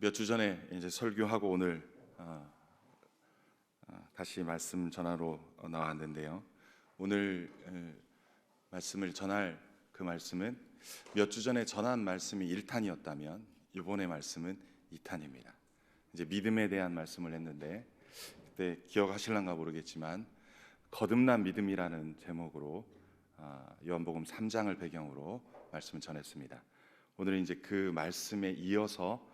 몇 주 전에 이제 설교하고 오늘 다시 말씀 전하러 나왔는데요. 오늘 말씀을 전할 그 말씀은 몇 주 전에 전한 말씀이 1탄이었다면 이번의 말씀은 2탄입니다. 이제 믿음에 대한 말씀을 했는데 그때 기억하실란가 모르겠지만 거듭난 믿음이라는 제목으로 요한복음 3장을 배경으로 말씀을 전했습니다. 오늘은 이제 그 말씀에 이어서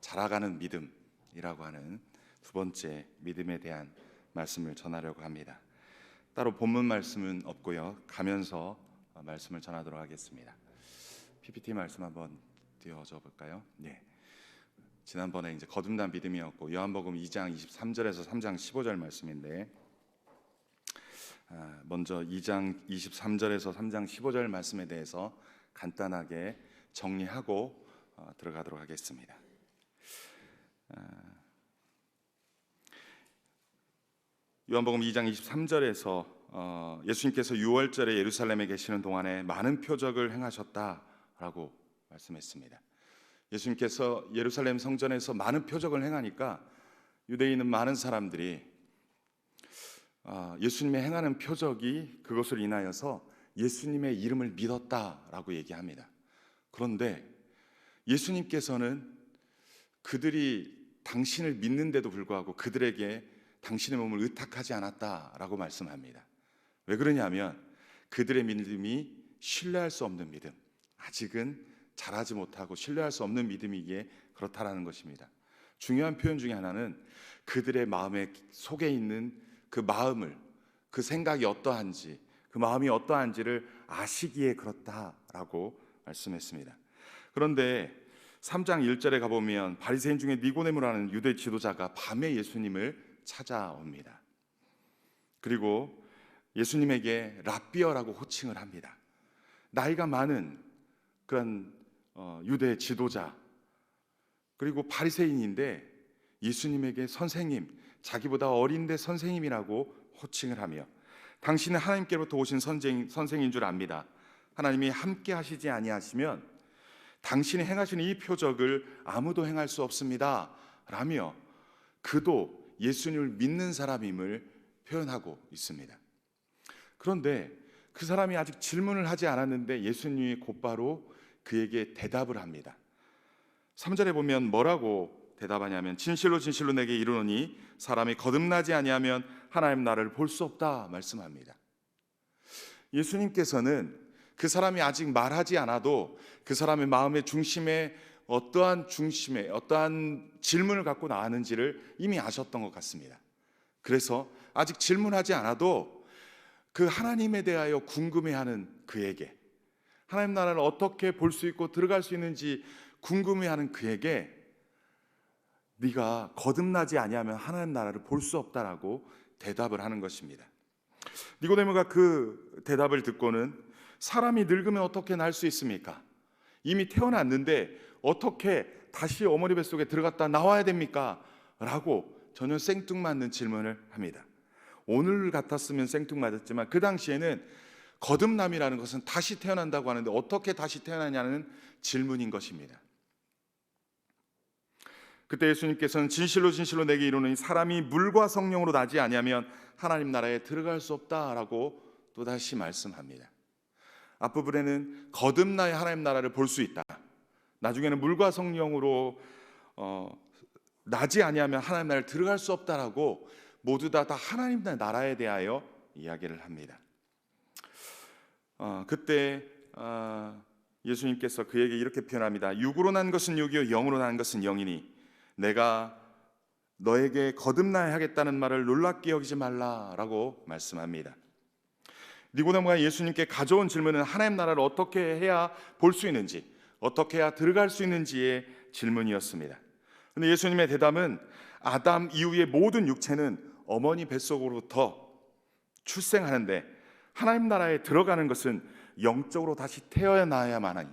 자라가는 믿음이라고 하는 두 번째 믿음에 대한 말씀을 전하려고 합니다. 따로 본문 말씀은 없고요. 가면서 말씀을 전하도록 하겠습니다. PPT 말씀 한번 띄워줘 볼까요? 네. 지난번에 이제 거듭난 믿음이었고 요한복음 2장 23절에서 3장 15절 말씀인데 먼저 2장 23절에서 3장 15절 말씀에 대해서 간단하게 정리하고 들어가도록 하겠습니다. 요한복음 2장 23절에서 예수님께서 6월절에 예루살렘에 계시는 동안에 많은 표적을 행하셨다라고 말씀했습니다. 예수님께서 예루살렘 성전에서 많은 표적을 행하니까 유대에 있는 많은 사람들이 예수님의 행하는 표적이 그것을 인하여서 예수님의 이름을 믿었다라고 얘기합니다. 그런데 예수님께서는 그들이 당신을 믿는데도 불구하고 그들에게 당신의 몸을 의탁하지 않았다라고 말씀합니다. 왜 그러냐면 그들의 믿음이 신뢰할 수 없는 믿음, 아직은 자라지 못하고 신뢰할 수 없는 믿음이기에 그렇다라는 것입니다. 중요한 표현 중에 하나는 그들의 마음의 속에 있는 그 마음을, 그 생각이 어떠한지, 그 마음이 어떠한지를 아시기에 그렇다라고 말씀했습니다. 그런데 3장 1절에 가보면 바리새인 중에 니고데모라는 유대 지도자가 밤에 예수님을 찾아옵니다. 그리고 예수님에게 랍비어라고 호칭을 합니다. 나이가 많은 그런 유대 지도자 그리고 바리새인인데 예수님에게 선생님, 자기보다 어린데 선생님이라고 호칭을 하며 당신은 하나님께로부터 오신 선생인 줄 압니다. 하나님이 함께 하시지 아니하시면 당신이 행하시는 이 표적을 아무도 행할 수 없습니다 라며 그도 예수님을 믿는 사람임을 표현하고 있습니다. 그런데 그 사람이 아직 질문을 하지 않았는데 예수님이 곧바로 그에게 대답을 합니다. 3절에 보면 뭐라고 대답하냐면 진실로 진실로 내게 이르노니 사람이 거듭나지 아니하면 하나님 나라를 볼 수 없다 말씀합니다. 예수님께서는 그 사람이 아직 말하지 않아도 그 사람의 마음의 중심에 어떠한 질문을 갖고 나왔는지를 이미 아셨던 것 같습니다. 그래서 아직 질문하지 않아도 그 하나님에 대하여 궁금해하는 그에게, 하나님 나라를 어떻게 볼 수 있고 들어갈 수 있는지 궁금해하는 그에게 네가 거듭나지 아니하면 하나님 나라를 볼 수 없다라고 대답을 하는 것입니다. 니고데모가 그 대답을 듣고는 사람이 늙으면 어떻게 날 수 있습니까? 이미 태어났는데 어떻게 다시 어머니 뱃속에 들어갔다 나와야 됩니까? 라고 전혀 생뚱맞는 질문을 합니다. 오늘 같았으면 생뚱맞았지만 그 당시에는 거듭남이라는 것은 다시 태어난다고 하는데 어떻게 다시 태어나냐는 질문인 것입니다. 그때 예수님께서는 진실로 진실로 내게 이르노니 사람이 물과 성령으로 나지 아니하면 하나님 나라에 들어갈 수 없다라고 또다시 말씀합니다. 앞부분에는 거듭나야 하나님 나라를 볼 수 있다. 나중에는 물과 성령으로 나지 아니하면 하나님 나라에 들어갈 수 없다라고 모두 다 하나님 나라에 대하여 이야기를 합니다. 그때 예수님께서 그에게 이렇게 표현합니다. 육으로 난 것은 육이요 영으로 난 것은 영이니 내가 너에게 거듭나야 하겠다는 말을 놀랍게 여기지 말라라고 말씀합니다. 니고데모가 예수님께 가져온 질문은 하나님 나라를 어떻게 해야 볼 수 있는지, 어떻게 해야 들어갈 수 있는지의 질문이었습니다. 그런데 예수님의 대답은 아담 이후의 모든 육체는 어머니 뱃속으로부터 출생하는데 하나님 나라에 들어가는 것은 영적으로 다시 태어나야만이,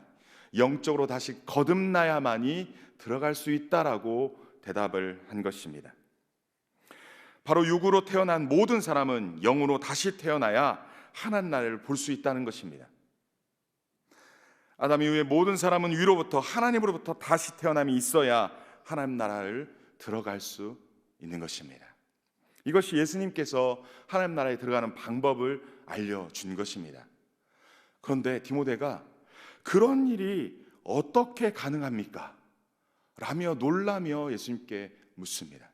영적으로 다시 거듭나야만이 들어갈 수 있다라고 대답을 한 것입니다. 바로 육으로 태어난 모든 사람은 영으로 다시 태어나야 하나님 나라를 볼 수 있다는 것입니다. 아담 이후에 모든 사람은 위로부터 하나님으로부터 다시 태어남이 있어야 하나님 나라를 들어갈 수 있는 것입니다. 이것이 예수님께서 하나님 나라에 들어가는 방법을 알려준 것입니다. 그런데 디모데가 그런 일이 어떻게 가능합니까? 라며 놀라며 예수님께 묻습니다.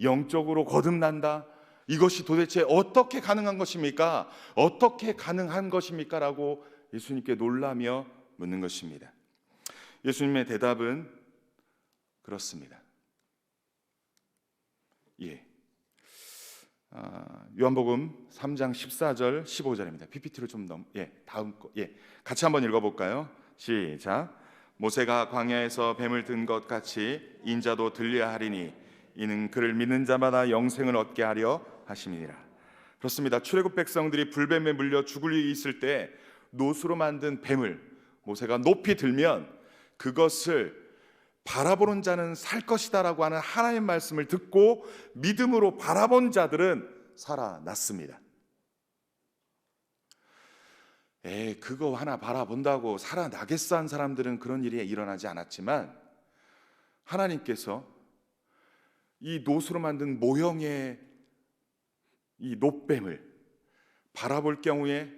영적으로 거듭난다? 이것이 도대체 어떻게 가능한 것입니까? 어떻게 가능한 것입니까? 라고 예수님께 놀라며 묻는 것입니다. 예수님의 대답은 그렇습니다. 요한복음 3장 14절 15절입니다. PPT로 좀 다음 거 같이 한번 읽어볼까요? 시작. 모세가 광야에서 뱀을 든 것 같이 인자도 들려야 하리니 이는 그를 믿는 자마다 영생을 얻게 하려 하심이니라. 그렇습니다. 출애굽 백성들이 불뱀에 물려 죽을 일이 있을 때 노수로 만든 뱀을 모세가 높이 들면 그것을 바라보는 자는 살 것이다라고 하는 하나님의 말씀을 듣고 믿음으로 바라본 자들은 살아났습니다. 그거 하나 바라본다고 살아나겠어 한 사람들은 그런 일이 일어나지 않았지만, 하나님께서 이 노수로 만든 모형의 이 놋뱀을 바라볼 경우에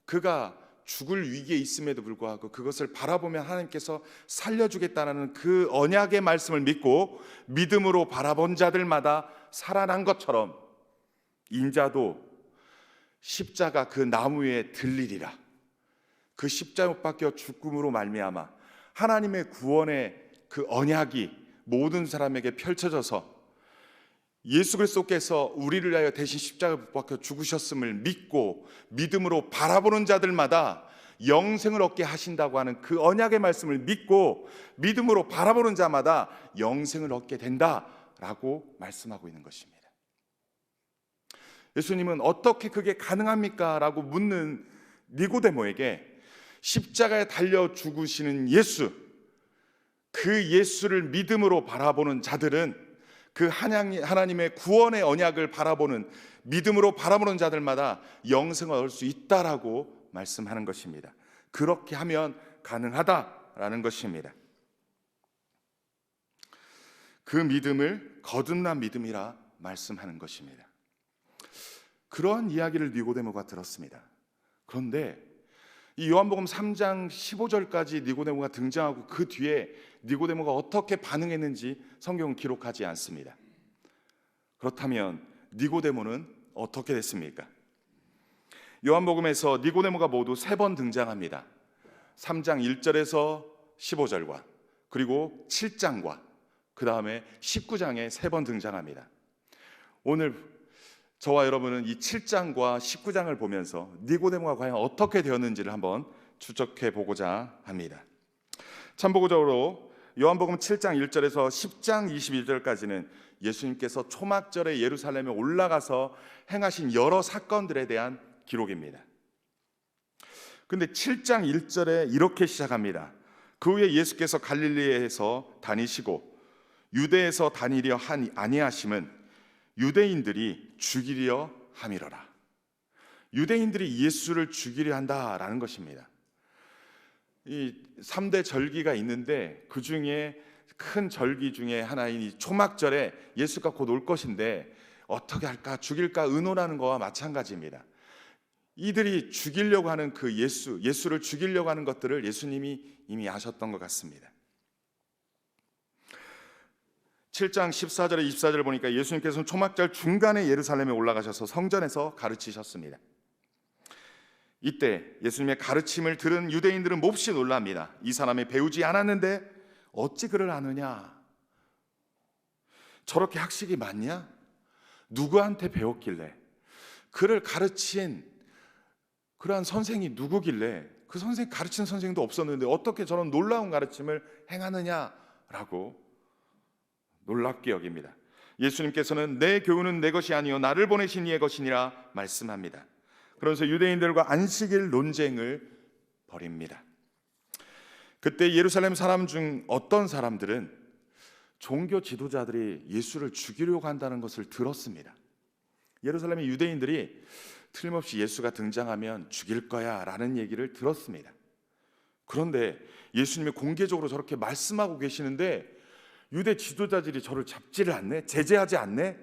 그가 죽을 위기에 있음에도 불구하고 그것을 바라보면 하나님께서 살려주겠다는 그 언약의 말씀을 믿고 믿음으로 바라본 자들마다 살아난 것처럼 인자도 십자가 그 나무 위에 들리리라. 그 십자가 못 박혀 죽음으로 말미암아 하나님의 구원의 그 언약이 모든 사람에게 펼쳐져서 예수 그리스도께서 우리를 위하여 대신 십자가에 못 박혀 죽으셨음을 믿고 믿음으로 바라보는 자들마다 영생을 얻게 하신다고 하는 그 언약의 말씀을 믿고 믿음으로 바라보는 자마다 영생을 얻게 된다라고 말씀하고 있는 것입니다. 예수님은 어떻게 그게 가능합니까? 라고 묻는 니고데모에게 십자가에 달려 죽으시는 예수, 그 예수를 믿음으로 바라보는 자들은 그 하나님의 구원의 언약을 바라보는 믿음으로 바라보는 자들마다 영생을 얻을 수 있다라고 말씀하는 것입니다. 그렇게 하면 가능하다라는 것입니다. 그 믿음을 거듭난 믿음이라 말씀하는 것입니다. 그러한 이야기를 니고데모가 들었습니다. 그런데 이 요한복음 3장 15절까지 니고데모가 등장하고 그 뒤에 니고데모가 어떻게 반응했는지 성경은 기록하지 않습니다. 그렇다면 니고데모는 어떻게 됐습니까? 요한복음에서 니고데모가 모두 3번 등장합니다. 3장 1절에서 15절과 그리고 7장과 그 다음에 19장에 3번 등장합니다. 오늘 저와 여러분은 이 7장과 19장을 보면서 니고데모가 과연 어떻게 되었는지를 한번 추적해 보고자 합니다. 참고적으로 요한복음 7장 1절에서 10장 21절까지는 예수님께서 초막절에 예루살렘에 올라가서 행하신 여러 사건들에 대한 기록입니다. 근데 7장 1절에 이렇게 시작합니다. 그 후에 예수께서 갈릴리에서 다니시고 유대에서 다니려 아니하심은 유대인들이 죽이려 함이로라. 유대인들이 예수를 죽이려 한다라는 것입니다. 이 3대 절기가 있는데 그 중에 큰 절기 중에 하나인 이 초막절에 예수가 곧 올 것인데 어떻게 할까, 죽일까 의논하는 거와 마찬가지입니다. 이들이 죽이려고 하는 그 예수를 죽이려고 하는 것들을 예수님이 이미 아셨던 것 같습니다. 7장 14절에 24절을 보니까 예수님께서는 초막절 중간에 예루살렘에 올라가셔서 성전에서 가르치셨습니다. 이때 예수님의 가르침을 들은 유대인들은 몹시 놀랍니다. 이 사람이 배우지 않았는데 어찌 그를 아느냐? 저렇게 학식이 많냐? 누구한테 배웠길래? 그를 가르친 그러한 선생이 누구길래? 그 선생 가르친 선생도 없었는데 어떻게 저런 놀라운 가르침을 행하느냐라고 놀랍게 여깁니다. 예수님께서는 내 교훈은 내 것이 아니요 나를 보내신 이의 것이니라 말씀합니다. 그러면서 유대인들과 안식일 논쟁을 벌입니다. 그때 예루살렘 사람 중 어떤 사람들은 종교 지도자들이 예수를 죽이려고 한다는 것을 들었습니다. 예루살렘의 유대인들이 틀림없이 예수가 등장하면 죽일 거야 라는 얘기를 들었습니다. 그런데 예수님이 공개적으로 저렇게 말씀하고 계시는데 유대 지도자들이 저를 잡지를 않네? 제재하지 않네?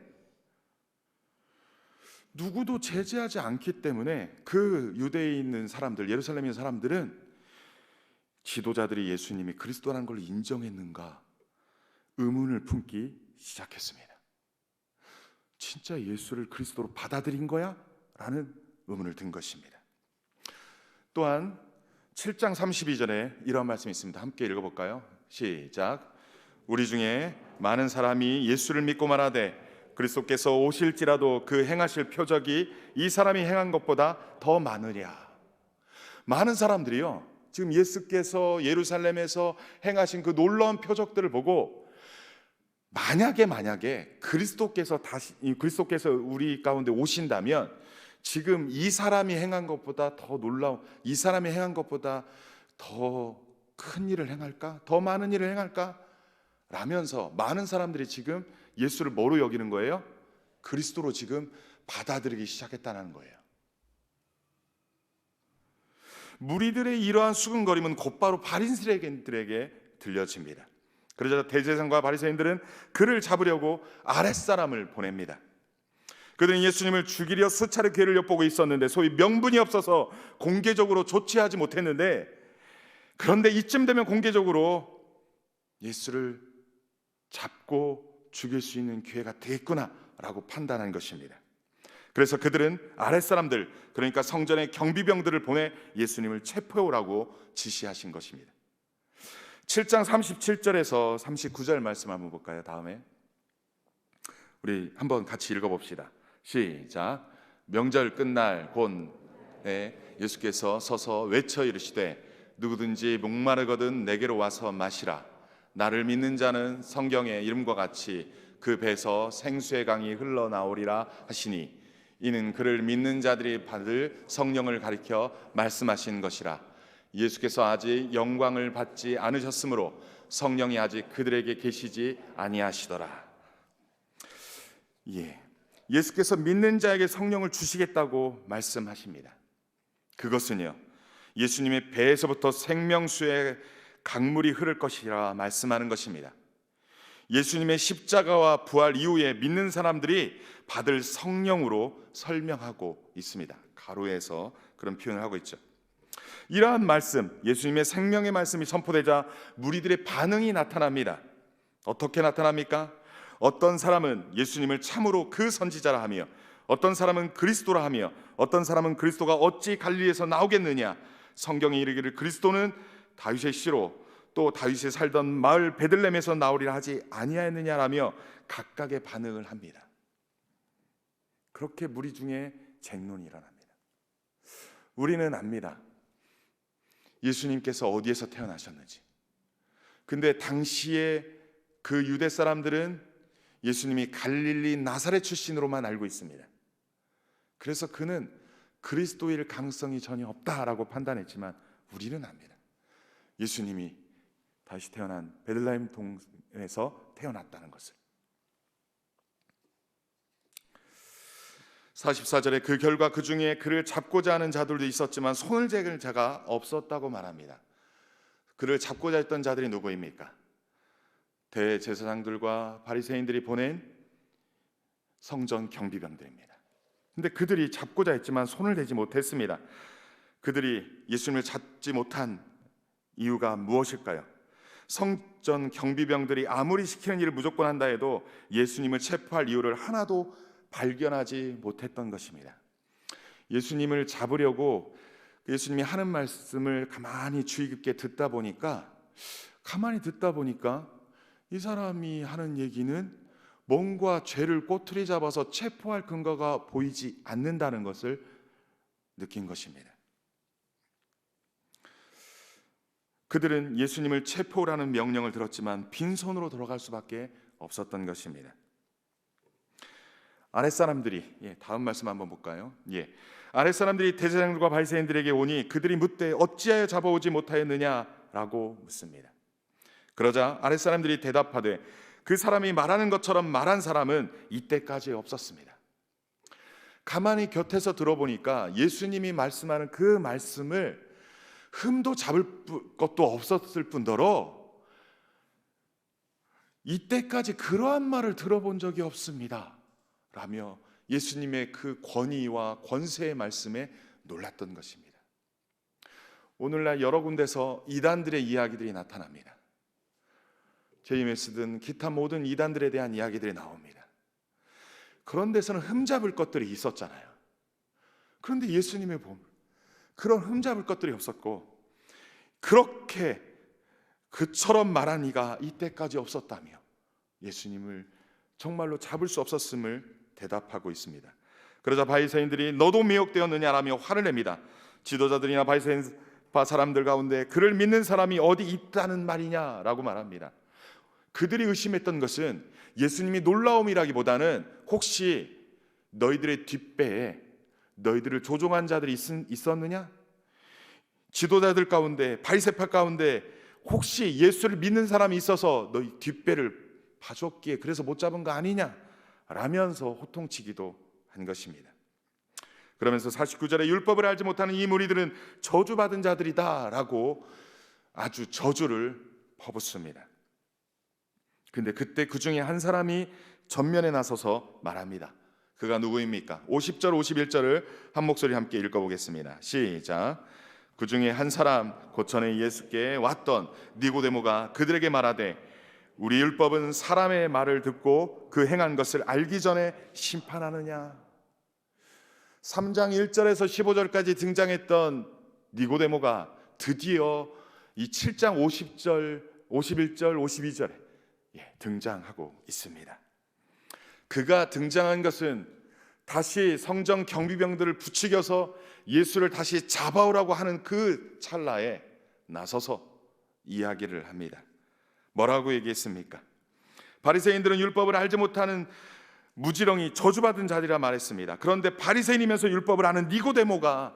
누구도 제재하지 않기 때문에 그 유대에 있는 사람들, 예루살렘에 있는 사람들은 지도자들이 예수님이 그리스도라는 걸 인정했는가 의문을 품기 시작했습니다. 진짜 예수를 그리스도로 받아들인 거야? 라는 의문을 든 것입니다. 또한 7장 32절에 이런 말씀이 있습니다. 함께 읽어볼까요? 시작. 우리 중에 많은 사람이 예수를 믿고 말하되 그리스도께서 오실지라도 그 행하실 표적이 이 사람이 행한 것보다 더 많으랴. 많은 사람들이요, 지금 예수께서 예루살렘에서 행하신 그 놀라운 표적들을 보고 만약에 그리스도께서 우리 가운데 오신다면 지금 이 사람이 행한 것보다 더 놀라운, 이 사람이 행한 것보다 더 큰 일을 행할까? 더 많은 일을 행할까? 라면서 많은 사람들이 지금 예수를 뭐로 여기는 거예요? 그리스도로 지금 받아들이기 시작했다는 거예요. 무리들의 이러한 수근거림은 곧바로 바리새인들에게 들려집니다. 그러자 대제사장과 바리새인들은 그를 잡으려고 아랫사람을 보냅니다. 그들은 예수님을 죽이려 수차례 기회를 엿보고 있었는데 소위 명분이 없어서 공개적으로 조치하지 못했는데, 그런데 이쯤 되면 공개적으로 예수를 잡고 죽일 수 있는 기회가 되겠구나라고 판단한 것입니다. 그래서 그들은 아랫사람들, 그러니까 성전의 경비병들을 보내 예수님을 체포해오라고 지시하신 것입니다. 7장 37절에서 39절 말씀 한번 볼까요? 다음에 우리 한번 같이 읽어봅시다. 시작. 명절 끝날 곤에 예수께서 서서 외쳐 이르시되 누구든지 목마르거든 내게로 와서 마시라. 나를 믿는 자는 성경의 이름과 같이 그 배에서 생수의 강이 흘러나오리라 하시니 이는 그를 믿는 자들이 받을 성령을 가리켜 말씀하신 것이라. 예수께서 아직 영광을 받지 않으셨으므로 성령이 아직 그들에게 계시지 아니하시더라. 예수께서 믿는 자에게 성령을 주시겠다고 말씀하십니다. 그것은요, 예수님의 배에서부터 생명수의 강물이 흐를 것이라 말씀하는 것입니다. 예수님의 십자가와 부활 이후에 믿는 사람들이 받을 성령으로 설명하고 있습니다. 가로에서 그런 표현을 하고 있죠. 이러한 말씀, 예수님의 생명의 말씀이 선포되자 무리들의 반응이 나타납니다. 어떻게 나타납니까? 어떤 사람은 예수님을 참으로 그 선지자라 하며, 어떤 사람은 그리스도라 하며, 어떤 사람은 그리스도가 어찌 갈릴리에서 나오겠느냐, 성경에 이르기를 그리스도는 다윗의 씨로 또 다윗이 살던 마을 베들레헴에서 나오리라 하지 아니하였느냐라며 각각의 반응을 합니다. 그렇게 무리 중에 쟁론이 일어납니다. 우리는 압니다. 예수님께서 어디에서 태어나셨는지. 근데 당시에 그 유대 사람들은 예수님이 갈릴리 나사렛 출신으로만 알고 있습니다. 그래서 그는 그리스도일 가능성이 전혀 없다라고 판단했지만 우리는 압니다. 예수님이 다시 태어난 베들레헴 동에서 태어났다는 것을. 44절에 그 결과 그 중에 그를 잡고자 하는 자들도 있었지만 손을 댈 자가 없었다고 말합니다. 그를 잡고자 했던 자들이 누구입니까? 대제사장들과 바리새인들이 보낸 성전 경비병들입니다. 근데 그들이 잡고자 했지만 손을 대지 못했습니다. 그들이 예수님을 잡지 못한 이유가 무엇일까요? 성전 경비병들이 아무리 시키는 일을 무조건 한다 해도 예수님을 체포할 이유를 하나도 발견하지 못했던 것입니다. 예수님을 잡으려고 예수님이 하는 말씀을 가만히 주의 깊게 듣다 보니까 이 사람이 하는 얘기는 뭔가 죄를 꼬투리 잡아서 체포할 근거가 보이지 않는다는 것을 느낀 것입니다. 그들은 예수님을 체포라는 명령을 들었지만 빈손으로 돌아갈 수밖에 없었던 것입니다. 아랫사람들이, 다음 말씀 한번 볼까요? 아랫사람들이 대제사장들과 바리새인들에게 오니 그들이 묻되 어찌하여 잡아오지 못하였느냐라고 묻습니다. 그러자 아랫사람들이 대답하되 그 사람이 말하는 것처럼 말한 사람은 이때까지 없었습니다. 가만히 곁에서 들어보니까 예수님이 말씀하는 그 말씀을 흠도 잡을 것도 없었을 뿐더러 이때까지 그러한 말을 들어본 적이 없습니다 라며 예수님의 그 권위와 권세의 말씀에 놀랐던 것입니다. 오늘날 여러 군데서 이단들의 이야기들이 나타납니다. JMS든 기타 모든 이단들에 대한 이야기들이 나옵니다. 그런 데서는 흠잡을 것들이 있었잖아요. 그런데 예수님의 보면 그런 흠잡을 것들이 없었고, 그렇게 그처럼 말한 이가 이때까지 없었다며 예수님을 정말로 잡을 수 없었음을 대답하고 있습니다. 그러자 바리새인들이 너도 미혹되었느냐라며 화를 냅니다. 지도자들이나 바리새인파 사람들 가운데 그를 믿는 사람이 어디 있다는 말이냐라고 말합니다. 그들이 의심했던 것은 예수님이 놀라움이라기보다는 혹시 너희들의 뒷배에 너희들을 조종한 자들이 있었느냐? 지도자들 가운데, 바리새파 가운데 혹시 예수를 믿는 사람이 있어서 너희 뒷배를 봐줬기에 그래서 못 잡은 거 아니냐? 라면서 호통치기도 한 것입니다. 그러면서 49절에 율법을 알지 못하는 이 무리들은 저주받은 자들이다 라고 아주 저주를 퍼붓습니다. 근데 그때 그 중에 한 사람이 전면에 나서서 말합니다. 그가 누구입니까? 50절 51절을 한 목소리 함께 읽어보겠습니다. 시작. 그 중에 한 사람 곧 전에 예수께 왔던 니고데모가 그들에게 말하되 우리 율법은 사람의 말을 듣고 그 행한 것을 알기 전에 심판하느냐. 3장 1절에서 15절까지 등장했던 니고데모가 드디어 이 7장 50절, 51절, 52절에 등장하고 있습니다. 그가 등장한 것은 다시 성전 경비병들을 부추겨서 예수를 다시 잡아오라고 하는 그 찰나에 나서서 이야기를 합니다. 뭐라고 얘기했습니까? 바리새인들은 율법을 알지 못하는 무지렁이 저주받은 자들이라 말했습니다. 그런데 바리새인이면서 율법을 아는 니고데모가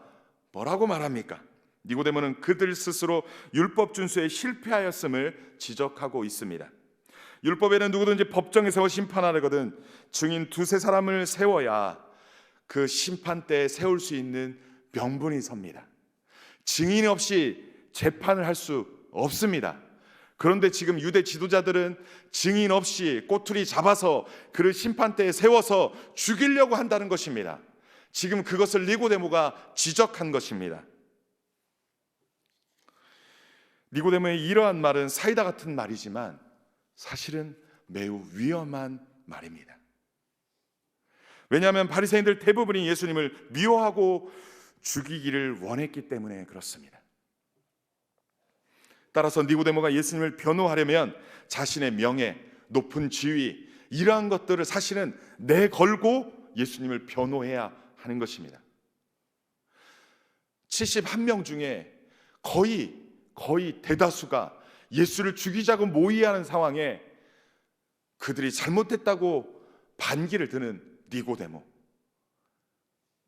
뭐라고 말합니까? 니고데모는 그들 스스로 율법 준수에 실패하였음을 지적하고 있습니다. 율법에는 누구든지 법정에 세워 심판하려거든 증인 두세 사람을 세워야 그 심판대에 세울 수 있는 명분이 섭니다. 증인 없이 재판을 할 수 없습니다. 그런데 지금 유대 지도자들은 증인 없이 꼬투리 잡아서 그를 심판대에 세워서 죽이려고 한다는 것입니다. 지금 그것을 니고데모가 지적한 것입니다. 니고데모의 이러한 말은 사이다 같은 말이지만 사실은 매우 위험한 말입니다. 왜냐하면 바리새인들 대부분이 예수님을 미워하고 죽이기를 원했기 때문에 그렇습니다. 따라서 니고데모가 예수님을 변호하려면 자신의 명예, 높은 지위 이러한 것들을 사실은 내걸고 예수님을 변호해야 하는 것입니다. 71명 중에 거의 대다수가 예수를 죽이자고 모의하는 상황에 그들이 잘못했다고 반기를 드는 니고데모,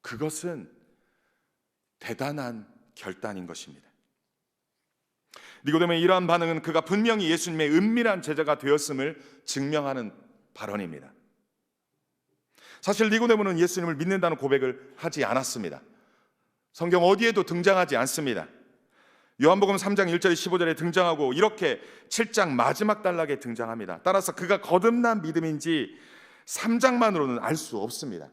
그것은 대단한 결단인 것입니다. 니고데모의 이러한 반응은 그가 분명히 예수님의 은밀한 제자가 되었음을 증명하는 발언입니다. 사실 니고데모는 예수님을 믿는다는 고백을 하지 않았습니다. 성경 어디에도 등장하지 않습니다. 요한복음 3장 1절 15절에 등장하고 이렇게 7장 마지막 단락에 등장합니다. 따라서 그가 거듭난 믿음인지 3장만으로는 알 수 없습니다.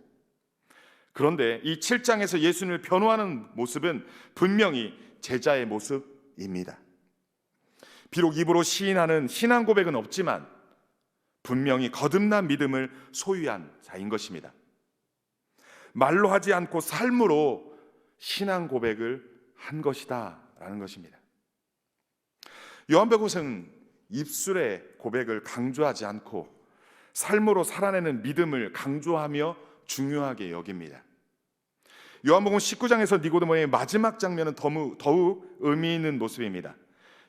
그런데 이 7장에서 예수님을 변호하는 모습은 분명히 제자의 모습입니다. 비록 입으로 시인하는 신앙 고백은 없지만 분명히 거듭난 믿음을 소유한 자인 것입니다. 말로 하지 않고 삶으로 신앙 고백을 한 것이다 라는 것입니다. 요한복음은 입술의 고백을 강조하지 않고 삶으로 살아내는 믿음을 강조하며 중요하게 여깁니다. 요한복음 19장에서 니고데모의 마지막 장면은 더욱 의미 있는 모습입니다.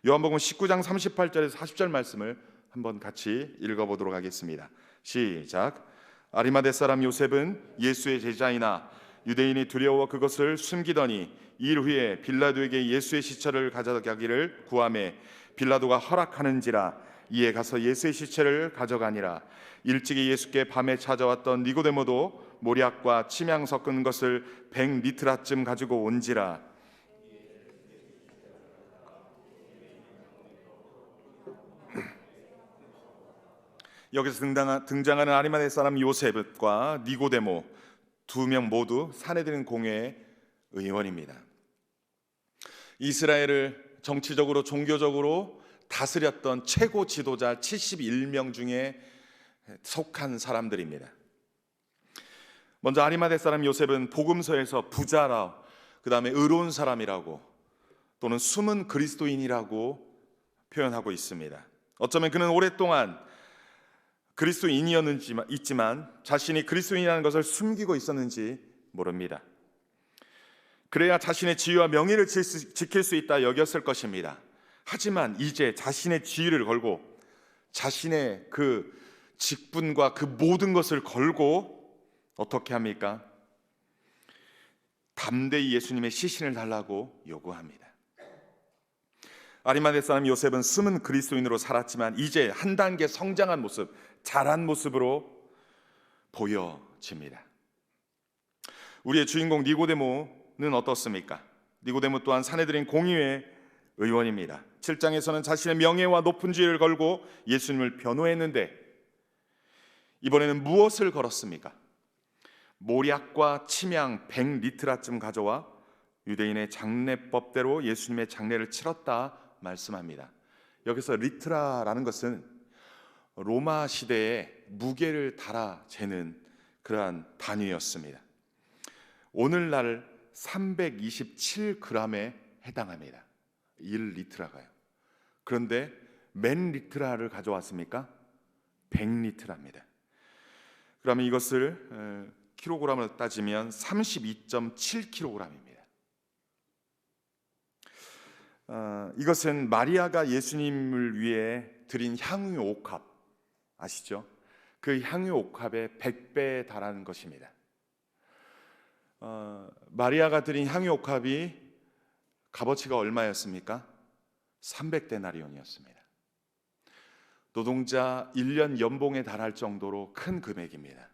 요한복음 19장 38절에서 40절 말씀을 한번 같이 읽어보도록 하겠습니다. 시작. 아리마대 사람 요셉은 예수의 제자이나 유대인이 두려워 그것을 숨기더니 일 후에 빌라도에게 예수의 시체를 가져가기를 구하매 빌라도가 허락하는지라 이에 가서 예수의 시체를 가져가니라. 일찍이 예수께 밤에 찾아왔던 니고데모도 모략과 침향 섞은 것을 100리트라쯤 가지고 온지라. 여기서 등장하는 아리마대 사람 요셉과 니고데모 두 명 모두 산헤드린 공회의 의원입니다. 이스라엘을 정치적으로 종교적으로 다스렸던 최고 지도자 71명 중에 속한 사람들입니다. 먼저 아리마대 사람 요셉은 복음서에서 부자라, 그 다음에 의로운 사람이라고 또는 숨은 그리스도인이라고 표현하고 있습니다. 어쩌면 그는 오랫동안 그리스도인이었지만 자신이 그리스도인이라는 것을 숨기고 있었는지 모릅니다. 그래야 자신의 지위와 명예를 지킬 수 있다 여겼을 것입니다. 하지만 이제 자신의 지위를 걸고 자신의 그 직분과 그 모든 것을 걸고 어떻게 합니까? 담대히 예수님의 시신을 달라고 요구합니다. 아리마대 사람 요셉은 숨은 그리스도인으로 살았지만 이제 한 단계 성장한 모습, 자란 모습으로 보여집니다. 우리의 주인공 니고데모는 어떻습니까? 니고데모 또한 산헤드린 공의회 의원입니다. 7장에서는 자신의 명예와 높은 지위를 걸고 예수님을 변호했는데 이번에는 무엇을 걸었습니까? 모략과 침향 100리트라쯤 가져와 유대인의 장례법대로 예수님의 장례를 치렀다 말씀합니다. 여기서 리트라라는 것은 로마 시대에 무게를 달아 재는 그러한 단위였습니다. 오늘날 327g에 해당합니다. 1리트라가요. 그런데 몇 리트라를 가져왔습니까? 100리트라입니다. 그러면 이것을 킬로그램으로 따지면 32.7kg입니다. 이것은 마리아가 예수님을 위해 드린 향유 옥합 아시죠? 그 향유 옥합의 100배에 달하는 것입니다. 마리아가 드린 향유 옥합이 값어치가 얼마였습니까? 300데나리온이었습니다. 노동자 1년 연봉에 달할 정도로 큰 금액입니다.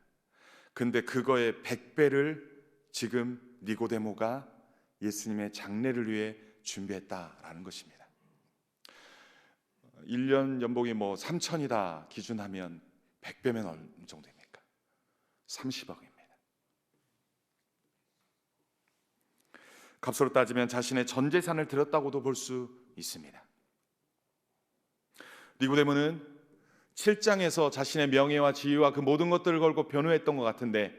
근데 그거의 100배를 지금 니고데모가 예수님의 장례를 위해 준비했다라는 것입니다. 1년 연봉이 3천이다 기준하면 100배면 어느 정도입니까? 30억입니다. 값으로 따지면 자신의 전 재산을 들였다고도 볼 수 있습니다. 니고데모는 7장에서 자신의 명예와 지위와 그 모든 것들을 걸고 변호했던 것 같은데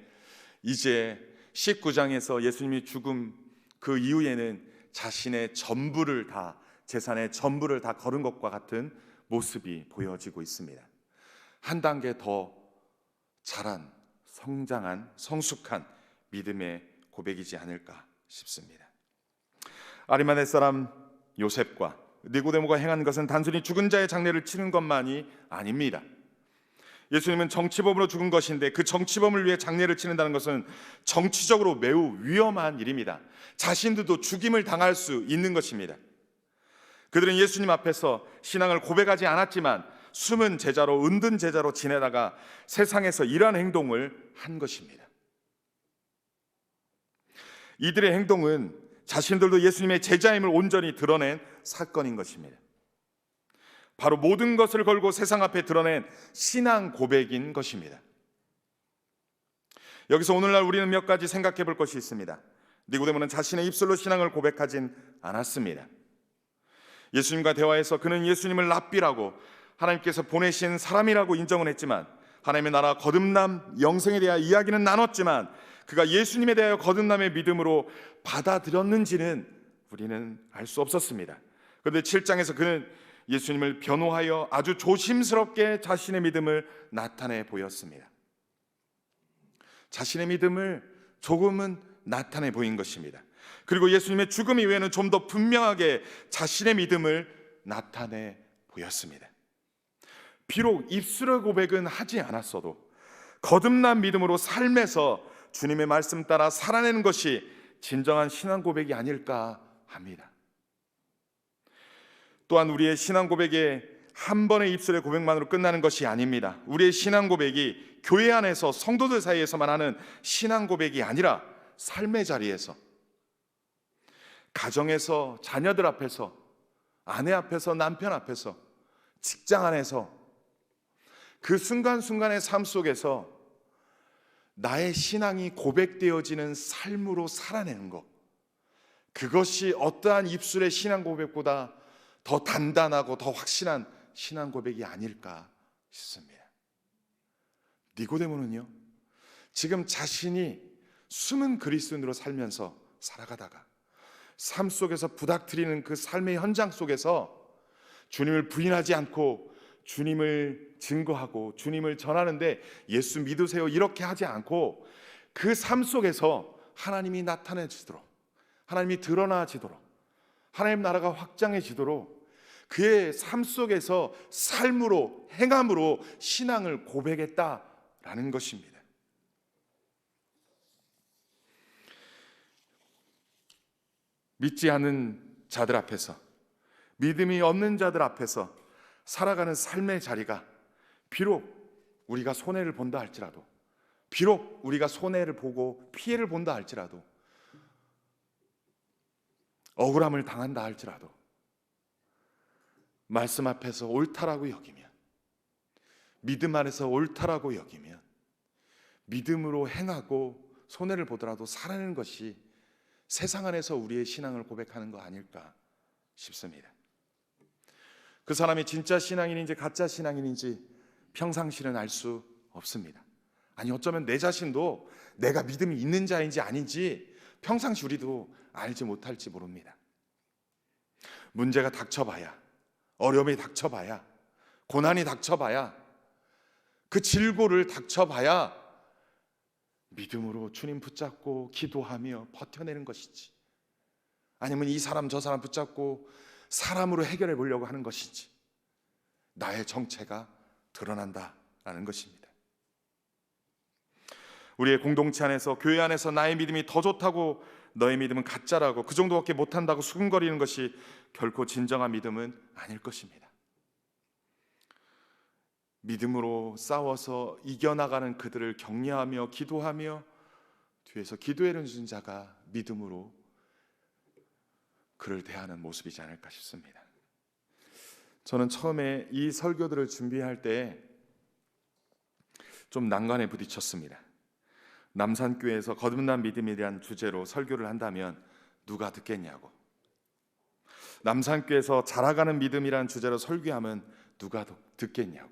이제 19장에서 예수님이 죽음 그 이후에는 자신의 전부를 다, 재산의 전부를 다 걸은 것과 같은 모습이 보여지고 있습니다. 한 단계 더 자란, 성장한, 성숙한 믿음의 고백이지 않을까 싶습니다. 아리마대 사람 요셉과 니고데모가 행한 것은 단순히 죽은 자의 장례를 치는 것만이 아닙니다. 예수님은 정치범으로 죽은 것인데 그 정치범을 위해 장례를 치른다는 것은 정치적으로 매우 위험한 일입니다. 자신들도 죽임을 당할 수 있는 것입니다. 그들은 예수님 앞에서 신앙을 고백하지 않았지만 숨은 제자로, 은둔 제자로 지내다가 세상에서 이러한 행동을 한 것입니다. 이들의 행동은 자신들도 예수님의 제자임을 온전히 드러낸 사건인 것입니다. 바로 모든 것을 걸고 세상 앞에 드러낸 신앙 고백인 것입니다. 여기서 오늘날 우리는 몇 가지 생각해 볼 것이 있습니다. 니고데모는 자신의 입술로 신앙을 고백하진 않았습니다. 예수님과 대화에서 그는 예수님을 랍비라고 하나님께서 보내신 사람이라고 인정을 했지만 하나님의 나라 거듭남 영생에 대한 이야기는 나눴지만 그가 예수님에 대하여 거듭남의 믿음으로 받아들였는지는 우리는 알 수 없었습니다. 그런데 7장에서 그는 예수님을 변호하여 아주 조심스럽게 자신의 믿음을 나타내 보였습니다. 자신의 믿음을 조금은 나타내 보인 것입니다. 그리고 예수님의 죽음 이후에는 좀 더 분명하게 자신의 믿음을 나타내 보였습니다. 비록 입술의 고백은 하지 않았어도 거듭난 믿음으로 삶에서 주님의 말씀 따라 살아내는 것이 진정한 신앙 고백이 아닐까 합니다. 또한 우리의 신앙 고백이 한 번의 입술의 고백만으로 끝나는 것이 아닙니다. 우리의 신앙 고백이 교회 안에서 성도들 사이에서만 하는 신앙 고백이 아니라 삶의 자리에서, 가정에서, 자녀들 앞에서, 아내 앞에서, 남편 앞에서, 직장 안에서, 그 순간순간의 삶 속에서 나의 신앙이 고백되어지는 삶으로 살아내는 것, 그것이 어떠한 입술의 신앙 고백보다 더 단단하고 더 확실한 신앙 고백이 아닐까 싶습니다. 니고데모는요, 지금 자신이 숨은 그리스도인으로 살면서 살아가다가 삶 속에서 부닥뜨리는 그 삶의 현장 속에서 주님을 부인하지 않고 주님을 증거하고 주님을 전하는데 예수 믿으세요 이렇게 하지 않고 그 삶 속에서 하나님이 나타내지도록, 하나님이 드러나지도록, 하나님 나라가 확장해지도록 그의 삶 속에서 삶으로, 행함으로 신앙을 고백했다라는 것입니다. 믿지 않는 자들 앞에서, 믿음이 없는 자들 앞에서 살아가는 삶의 자리가 비록 우리가 손해를 본다 할지라도, 비록 우리가 손해를 보고 피해를 본다 할지라도, 억울함을 당한다 할지라도 말씀 앞에서 옳다라고 여기면, 믿음 안에서 옳다라고 여기면 믿음으로 행하고 손해를 보더라도 살아내는 것이 세상 안에서 우리의 신앙을 고백하는 거 아닐까 싶습니다. 그 사람이 진짜 신앙인인지 가짜 신앙인인지 평상시는 알 수 없습니다. 아니 어쩌면 내 자신도 내가 믿음이 있는 자인지 아닌지 평상시 우리도 알지 못할지 모릅니다. 문제가 닥쳐봐야, 어려움이 닥쳐봐야, 고난이 닥쳐봐야, 그 질고를 닥쳐봐야 믿음으로 주님 붙잡고 기도하며 버텨내는 것이지, 아니면 이 사람 저 사람 붙잡고 사람으로 해결해 보려고 하는 것인지 나의 정체가 드러난다라는 것입니다. 우리의 공동체 안에서, 교회 안에서 나의 믿음이 더 좋다고 너의 믿음은 가짜라고 그 정도밖에 못한다고 수근거리는 것이 결코 진정한 믿음은 아닐 것입니다. 믿음으로 싸워서 이겨나가는 그들을 격려하며 기도하며 뒤에서 기도해 준 자가 믿음으로 그를 대하는 모습이지 않을까 싶습니다. 저는 처음에 이 설교들을 준비할 때 좀 난관에 부딪혔습니다. 남산교회에서 거듭난 믿음이란 주제로 설교를 한다면 누가 듣겠냐고, 남산교회에서 자라가는 믿음이란 주제로 설교하면 누가 듣겠냐고,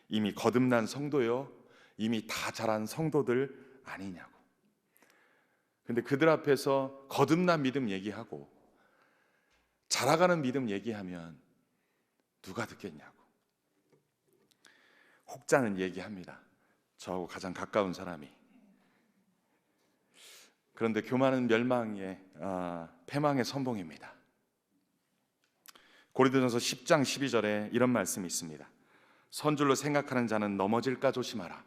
이미 거듭난 성도요, 이미 다 자란 성도들 아니냐고. 근데 그들 앞에서 거듭난 믿음 얘기하고 자라가는 믿음 얘기하면 누가 듣겠냐고. 혹자는 얘기합니다. 저하고 가장 가까운 사람이. 그런데 교만은 멸망의 패망의 선봉입니다. 고린도전서 10장 12절에 이런 말씀이 있습니다. 선줄로 생각하는 자는 넘어질까 조심하라.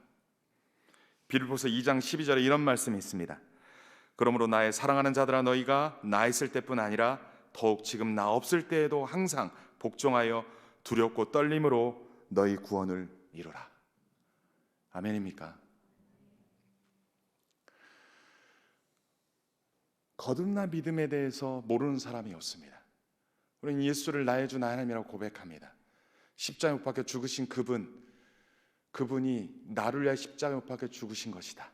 빌립보서 2장 12절에 이런 말씀이 있습니다. 그러므로 나의 사랑하는 자들아, 너희가 나 있을 때뿐 아니라 더욱 지금 나 없을 때에도 항상 복종하여 두렵고 떨림으로 너희 구원을 이루라. 아멘입니까? 거듭난 믿음에 대해서 모르는 사람이 없습니다. 우리는 예수를 나의 주 나의 하나님이라고 고백합니다. 십자가에 못 박혀 죽으신 그분이 나를 위하여 십자가에 못 박혀 죽으신 것이다,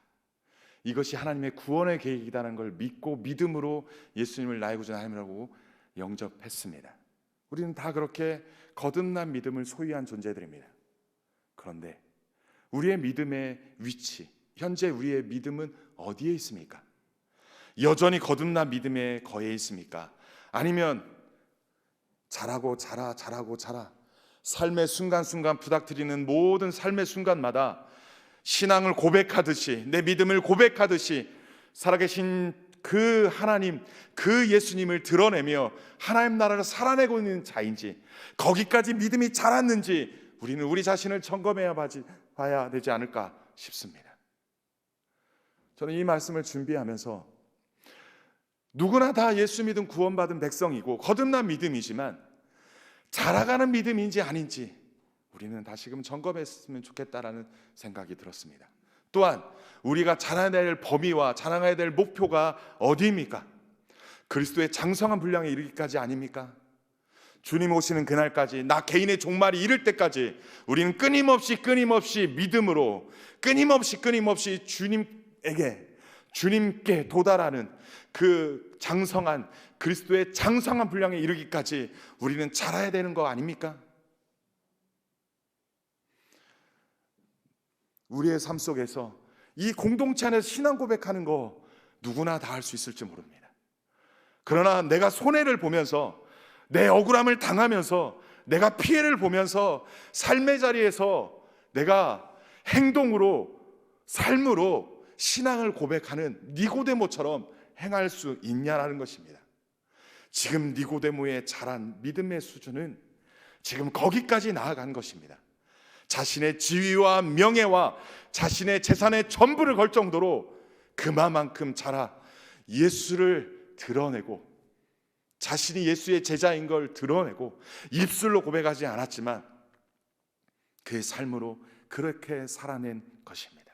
이것이 하나님의 구원의 계획이라는 걸 믿고 믿음으로 예수님을 나의 구주 하나님이라고 영접했습니다. 우리는 다 그렇게 거듭난 믿음을 소유한 존재들입니다. 그런데 우리의 믿음의 위치, 현재 우리의 믿음은 어디에 있습니까? 여전히 거듭난 믿음에 거해 있습니까? 아니면 자라고 자라 삶의 순간순간 부닥뜨리는 모든 삶의 순간마다 신앙을 고백하듯이, 내 믿음을 고백하듯이 살아계신 그 하나님, 그 예수님을 드러내며 하나님 나라를 살아내고 있는 자인지, 거기까지 믿음이 자랐는지 우리는 우리 자신을 점검해야 봐야 되지 않을까 싶습니다. 저는 이 말씀을 준비하면서 누구나 다 예수 믿음 구원받은 백성이고 거듭난 믿음이지만 자라가는 믿음인지 아닌지 우리는 다시금 점검했으면 좋겠다라는 생각이 들었습니다. 또한 우리가 자라야 될 범위와 자라야 될 목표가 어디입니까? 그리스도의 장성한 분량에 이르기까지 아닙니까? 주님 오시는 그날까지, 나 개인의 종말이 이를 때까지 우리는 끊임없이 믿음으로 끊임없이 주님께 도달하는 그 장성한 그리스도의 장성한 분량에 이르기까지 우리는 자라야 되는 거 아닙니까? 우리의 삶 속에서 이 공동체 안에서 신앙 고백하는 거 누구나 다 할 수 있을지 모릅니다. 그러나 내가 손해를 보면서, 내 억울함을 당하면서, 내가 피해를 보면서 삶의 자리에서 내가 행동으로, 삶으로 신앙을 고백하는 니고데모처럼 행할 수 있냐라는 것입니다. 지금 니고데모의 자란 믿음의 수준은 지금 거기까지 나아간 것입니다. 자신의 지위와 명예와 자신의 재산의 전부를 걸 정도로 그만큼 자라 예수를 드러내고, 자신이 예수의 제자인 걸 드러내고, 입술로 고백하지 않았지만 그의 삶으로 그렇게 살아낸 것입니다.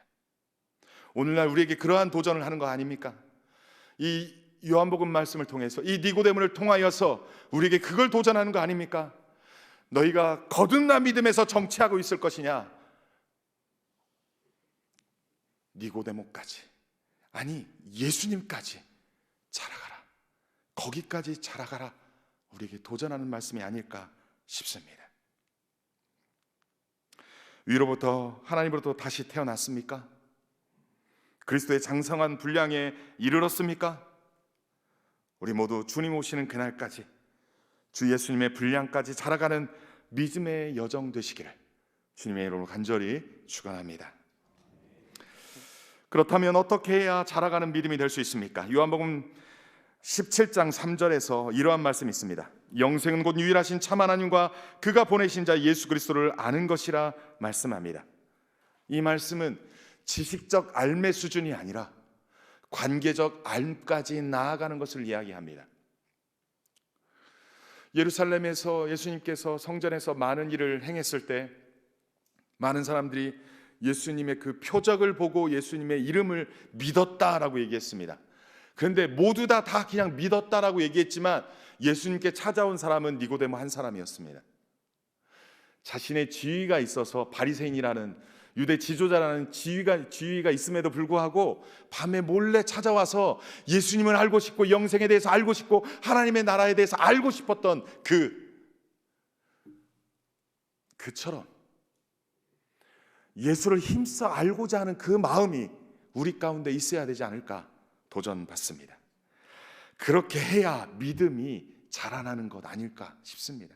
오늘날 우리에게 그러한 도전을 하는 거 아닙니까? 이 요한복음 말씀을 통해서, 이 니고데모를 통하여서 우리에게 그걸 도전하는 거 아닙니까? 너희가 거듭난 믿음에서 정치하고 있을 것이냐? 니고데모까지, 아니 예수님까지 자라가라, 거기까지 자라가라, 우리에게 도전하는 말씀이 아닐까 싶습니다. 위로부터, 하나님으로부터 다시 태어났습니까? 그리스도의 장성한 분량에 이르렀습니까? 우리 모두 주님 오시는 그날까지, 주 예수님의 분량까지 자라가는 믿음의 여정 되시기를 주님의 이름으로 간절히 축원합니다. 그렇다면 어떻게 해야 자라가는 믿음이 될 수 있습니까? 요한복음 17장 3절에서 이러한 말씀이 있습니다. 영생은 곧 유일하신 참 하나님과 그가 보내신 자 예수 그리스도를 아는 것이라 말씀합니다. 이 말씀은 지식적 알매 수준이 아니라 관계적 알까지 나아가는 것을 이야기합니다. 예루살렘에서 예수님께서 성전에서 많은 일을 행했을 때 많은 사람들이 예수님의 그 표적을 보고 예수님의 이름을 믿었다라고 얘기했습니다. 그런데 모두 다 그냥 믿었다라고 얘기했지만 예수님께 찾아온 사람은 니고데모 한 사람이었습니다. 자신의 지위가 있어서, 바리새인이라는 유대 지도자라는 지위가 있음에도 불구하고 밤에 몰래 찾아와서 예수님을 알고 싶고, 영생에 대해서 알고 싶고, 하나님의 나라에 대해서 알고 싶었던 그처럼 예수를 힘써 알고자 하는 그 마음이 우리 가운데 있어야 되지 않을까 도전받습니다. 그렇게 해야 믿음이 자라나는 것 아닐까 싶습니다.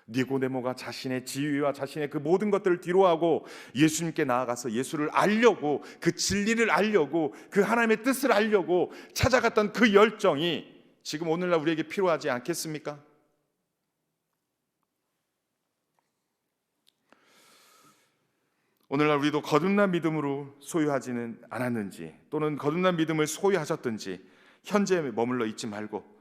니고데모가 자신의 지위와 자신의 그 모든 것들을 뒤로하고 예수님께 나아가서 예수를 알려고, 그 진리를 알려고, 그 하나님의 뜻을 알려고 찾아갔던 그 열정이 지금 오늘날 우리에게 필요하지 않겠습니까? 오늘날 우리도 거듭난 믿음으로 소유하지는 않았는지, 또는 거듭난 믿음을 소유하셨든지 현재에 머물러 있지 말고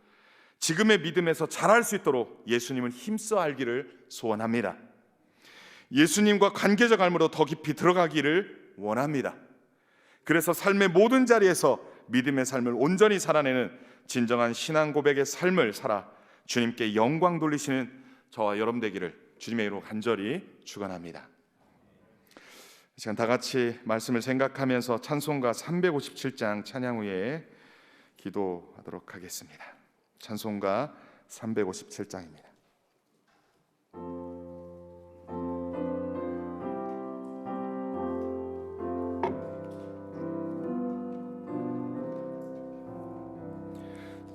지금의 믿음에서 자랄 수 있도록 예수님을 힘써 알기를 소원합니다. 예수님과 관계적 알므로 더 깊이 들어가기를 원합니다. 그래서 삶의 모든 자리에서 믿음의 삶을 온전히 살아내는 진정한 신앙 고백의 삶을 살아 주님께 영광 돌리시는 저와 여러분 되기를 주님의 이름으로 간절히 축원합니다. 이 시간 다 같이 말씀을 생각하면서 찬송가 357장 찬양 후에 기도하도록 하겠습니다. 찬송가 357장입니다.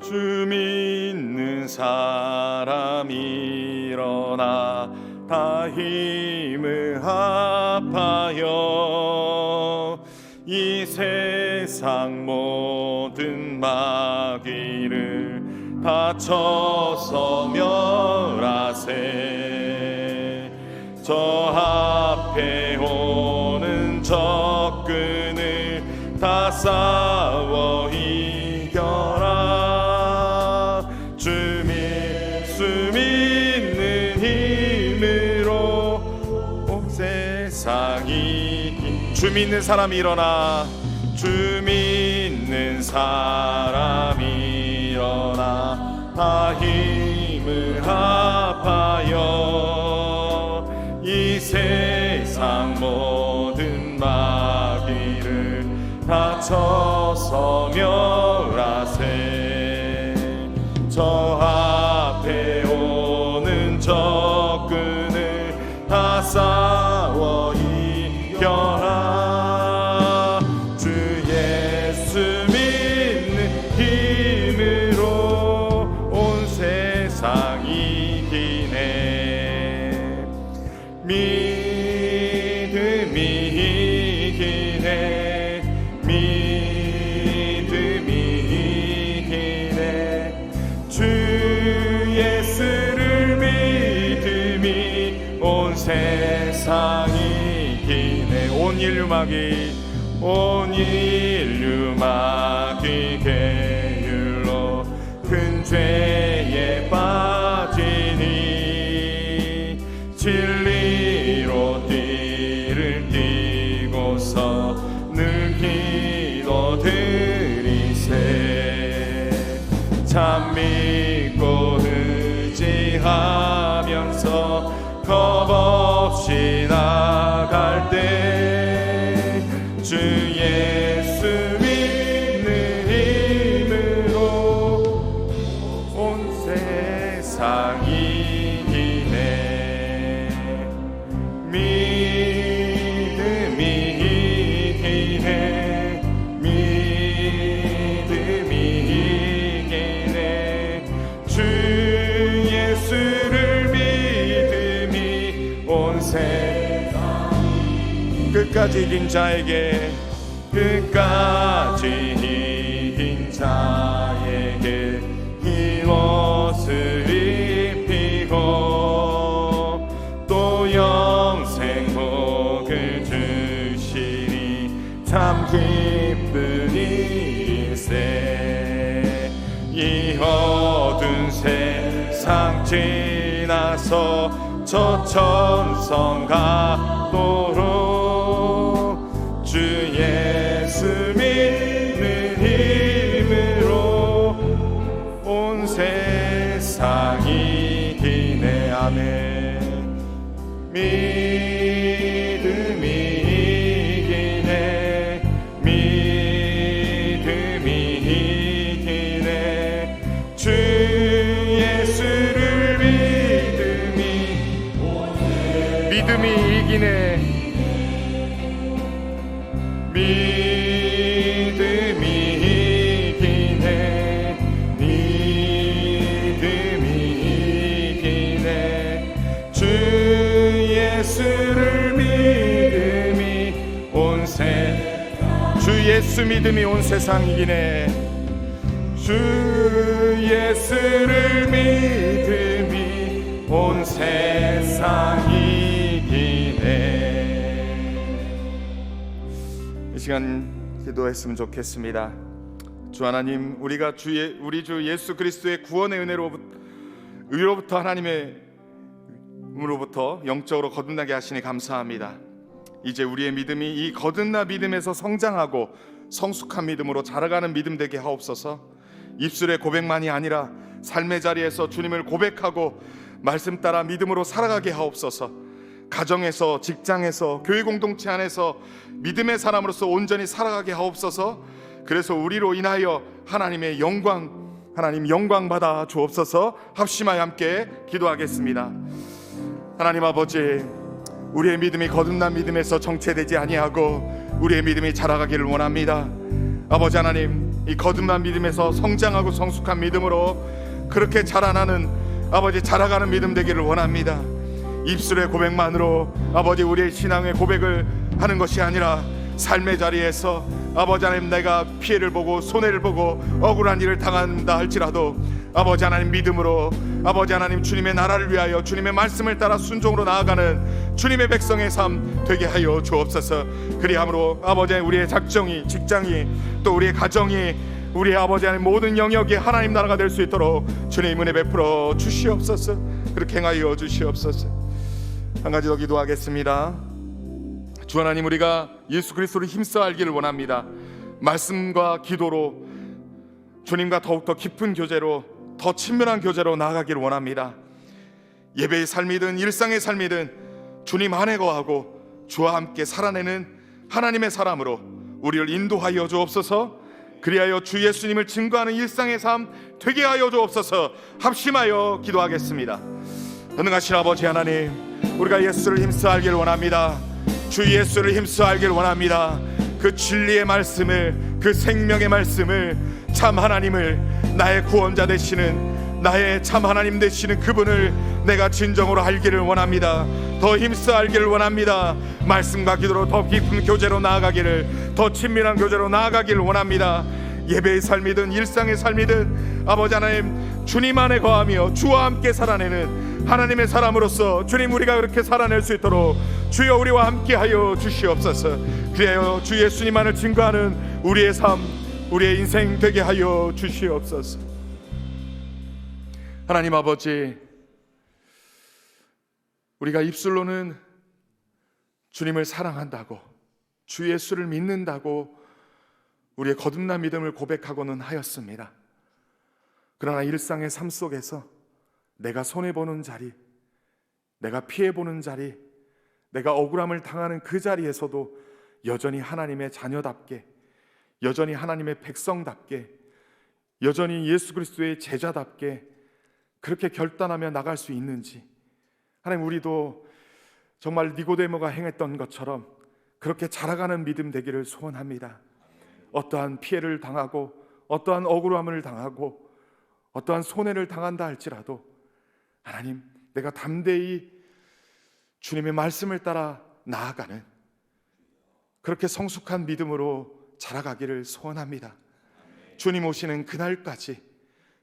주 믿는 사람 일어나 다 힘을 합하여 이 세상 모든 마귀를 다 쳐서 멸하세. 저 앞에 오는 적군을 다 싸워 이겨라. 주 믿는 힘으로 온 세상이. 주 믿는 사람 일어나. 주 믿는 사람 일어나 다 힘을 응답하여 이 세상 모든 마귀를 다쳐서 멸하세. 저 앞에 오는 적군을 다 싸워 이겨라. 주 예수 믿는 힘으로 온 세상 이기네. 믿음이 이기네. 믿음이 이기네. 주 예수를 믿음이 온 세상 이기네. 온 인류 마귀 계율로 큰 죄에 빠지니 진리로 띠를 띠고서 늘 기도드리세. 참 믿고 의지하면서 겁없이 나갈 때 주 예수 믿는 힘으로 온 세상 이기네. 믿음이 이기네. 믿음이 이기네. 주 예수를 믿음이 온 세상 끝까지 이긴 자에게, 끝까지 이긴 자에게 이 옷을 입히고 또 영생 복을 주시니 참 기쁜 일세. 이 어두운 세상 지나서 저 천성 가도록 주 예수 믿는 힘으로 온 세상 이기네. 아멘. 믿음이 이기네. 믿음이 이기네. 주 예수를 믿음이 이기네. 믿음이 이기네. 믿음이 이기네. 주 예수를 믿음이 온 주 예수 믿음이 온 세상 이기네. 주 예수를 믿음이 온 세상 이기네. 이 시간 기도했으면 좋겠습니다. 주 하나님, 우리가 우리 주 예수 그리스도의 구원의 의로부터 하나님으로부터 영적으로 거듭나게 하시니 감사합니다. 이제 우리의 믿음이 이 거듭나 믿음에서 성장하고 성숙한 믿음으로 자라가는 믿음 되게 하옵소서. 입술의 고백만이 아니라 삶의 자리에서 주님을 고백하고 말씀 따라 믿음으로 살아가게 하옵소서. 가정에서, 직장에서, 교회 공동체 안에서 믿음의 사람으로서 온전히 살아가게 하옵소서. 그래서 우리로 인하여 하나님의 하나님 영광 받아 주옵소서. 합심하여 함께 기도하겠습니다. 하나님 아버지, 우리의 믿음이 거듭난 믿음에서 정체되지 아니하고 우리의 믿음이 자라가기를 원합니다. 아버지 하나님, 이 거듭난 믿음에서 성장하고 성숙한 믿음으로 그렇게 자라나는 아버지 자라가는 믿음 되기를 원합니다. 입술의 고백만으로 아버지 우리의 신앙의 고백을 하는 것이 아니라 삶의 자리에서 아버지 하나님, 내가 피해를 보고 손해를 보고 억울한 일을 당한다 할지라도 아버지 하나님 믿음으로 아버지 하나님 주님의 나라를 위하여 주님의 말씀을 따라 순종으로 나아가는 주님의 백성의 삶 되게 하여 주옵소서. 그리함으로 아버지 하나님, 우리의 작정이, 직장이, 또 우리의 가정이, 우리 아버지 하나님 모든 영역이 하나님 나라가 될 수 있도록 주님 은혜 베풀어 주시옵소서. 그렇게 행하여 주시옵소서. 한 가지 더 기도하겠습니다. 주 하나님, 우리가 예수 그리스도를 힘써 알기를 원합니다. 말씀과 기도로 주님과 더욱더 깊은 교제로, 더 친밀한 교제로 나아가기를 원합니다. 예배의 삶이든 일상의 삶이든 주님 안에 거하고 주와 함께 살아내는 하나님의 사람으로 우리를 인도하여 주옵소서. 그리하여 주 예수님을 증거하는 일상의 삶 되게 하여 주옵소서. 합심하여 기도하겠습니다. 전능하신 아버지 하나님, 우리가 예수를 힘써 알기를 원합니다. 주 예수를 힘써 알기를 원합니다. 그 진리의 말씀을, 그 생명의 말씀을, 참 하나님을, 나의 구원자 되시는, 나의 참 하나님 되시는 그분을 내가 진정으로 알기를 원합니다. 더 힘써 알기를 원합니다. 말씀과 기도로 더 깊은 교제로 나아가기를, 더 친밀한 교제로 나아가기를 원합니다. 예배의 삶이든 일상의 삶이든 아버지 하나님, 주님 안에 거하며 주와 함께 살아내는 하나님의 사람으로서 주님, 우리가 그렇게 살아낼 수 있도록 주여 우리와 함께하여 주시옵소서. 그리하여 주 예수님만을 증거하는 우리의 삶, 우리의 인생 되게 하여 주시옵소서. 하나님 아버지, 우리가 입술로는 주님을 사랑한다고, 주 예수를 믿는다고 우리의 거듭난 믿음을 고백하고는 하였습니다. 그러나 일상의 삶 속에서 내가 손해보는 자리, 내가 피해보는 자리, 내가 억울함을 당하는 그 자리에서도 여전히 하나님의 자녀답게, 여전히 하나님의 백성답게, 여전히 예수 그리스도의 제자답게 그렇게 결단하며 나갈 수 있는지, 하나님, 우리도 정말 니고데모가 행했던 것처럼 그렇게 자라가는 믿음 되기를 소원합니다. 어떠한 피해를 당하고 어떠한 억울함을 당하고 어떠한 손해를 당한다 할지라도 하나님, 내가 담대히 주님의 말씀을 따라 나아가는 그렇게 성숙한 믿음으로 자라가기를 소원합니다. 주님 오시는 그날까지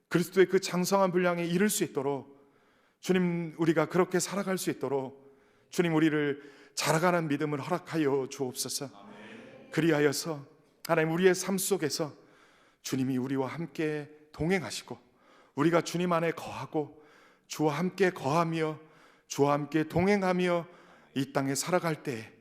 그리스도의 그 장성한 분량에 이를 수 있도록 주님, 우리가 그렇게 살아갈 수 있도록 주님, 우리를 자라가는 믿음을 허락하여 주옵소서. 그리하여서 하나님, 우리의 삶 속에서 주님이 우리와 함께 동행하시고 우리가 주님 안에 거하고 주와 함께 거하며 주와 함께 동행하며 이 땅에 살아갈 때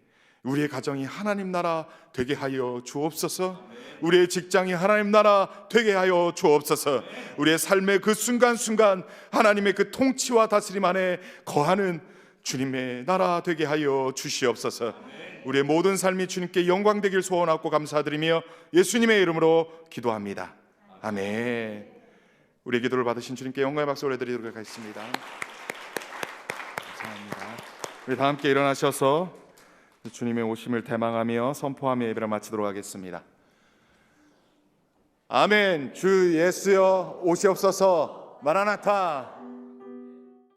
우리의 가정이 하나님 나라 되게 하여 주옵소서. 우리의 직장이 하나님 나라 되게 하여 주옵소서. 우리의 삶의 그 순간순간 하나님의 그 통치와 다스림 안에 거하는 주님의 나라 되게 하여 주시옵소서. 우리의 모든 삶이 주님께 영광 되길 소원하고 감사드리며 예수님의 이름으로 기도합니다. 아멘. 우리의 기도를 받으신 주님께 영광의 박수 올려드리도록 하겠습니다. 감사합니다. 우리 다 함께 일어나셔서 주님의 오심을 대망하며 선포하며 예배를 마치도록 하겠습니다. 아멘. 주 예수여 오시옵소서. 마라나타.